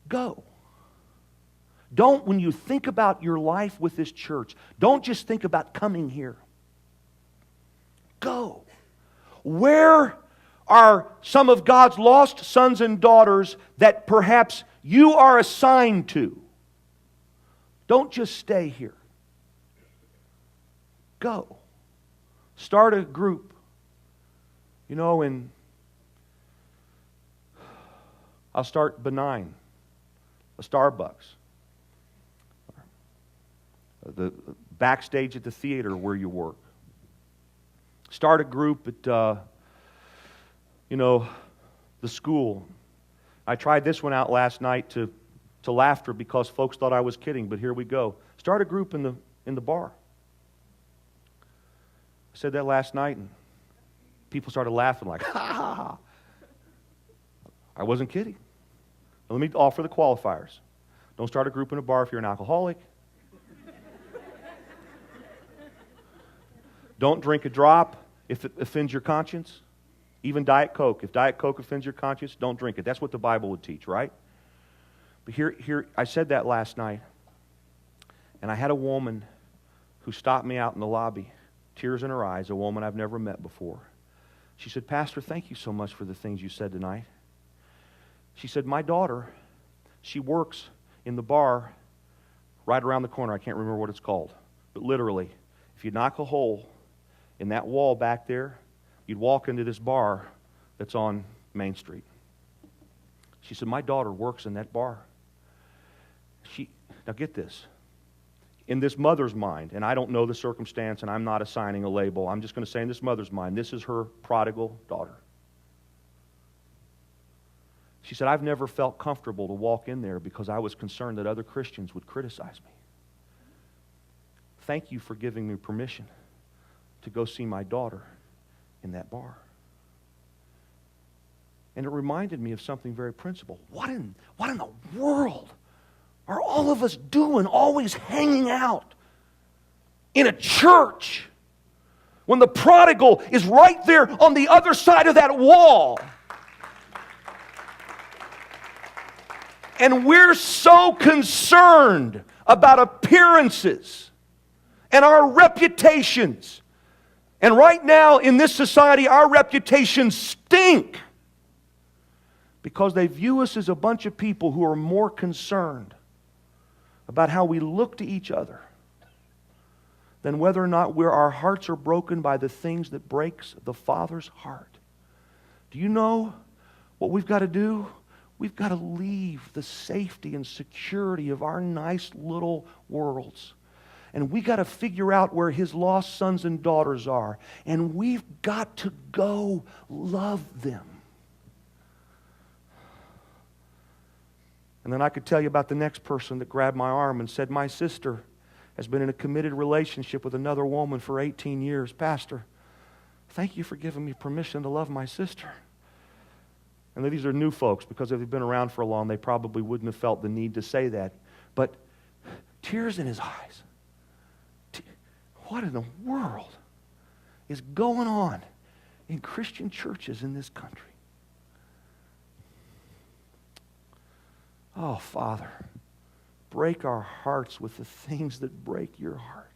Go. Don't, when you think about your life with this church, don't just think about coming here. Go. Where are some of God's lost sons and daughters that perhaps you are assigned to? Don't just stay here. Go. Start a group. You know, and I'll start benign. A Starbucks. The backstage at the theater where you work. Start a group at, the school. I tried this one out last night to laughter because folks thought I was kidding, but here we go. Start a group in the bar. I said that last night, and people started laughing like, ha ha ha. I wasn't kidding. Now, let me offer the qualifiers. Don't start a group in a bar if you're an alcoholic. Don't drink a drop if it offends your conscience. Even Diet Coke. If Diet Coke offends your conscience, don't drink it. That's what the Bible would teach, right? But here, I said that last night, and I had a woman who stopped me out in the lobby, tears in her eyes, a woman I've never met before. She said, Pastor, thank you so much for the things you said tonight. She said, my daughter, she works in the bar right around the corner. I can't remember what it's called. But literally, if you knock a hole in that wall back there, you'd walk into this bar that's on Main Street. She said, my daughter works in that bar. Now get this. In this mother's mind, and I don't know the circumstance, and I'm not assigning a label, I'm just going to say in this mother's mind, this is her prodigal daughter. She said, I've never felt comfortable to walk in there because I was concerned that other Christians would criticize me. Thank you for giving me permission to go see my daughter in that bar. And it reminded me of something very principal. What in the world are all of us doing, always hanging out in a church when the prodigal is right there on the other side of that wall? And we're so concerned about appearances and our reputations. And right now in this society, our reputations stink because they view us as a bunch of people who are more concerned about how we look to each other than whether or not our hearts are broken by the things that breaks the Father's heart. Do you know what we've got to do? We've got to leave the safety and security of our nice little worlds. And we got to figure out where His lost sons and daughters are. And we've got to go love them. And then I could tell you about the next person that grabbed my arm and said, my sister has been in a committed relationship with another woman for 18 years. Pastor, thank you for giving me permission to love my sister. And these are new folks, because if they've been around for a long, they probably wouldn't have felt the need to say that. But tears in his eyes. What in the world is going on in Christian churches in this country? Oh, Father, break our hearts with the things that break your heart.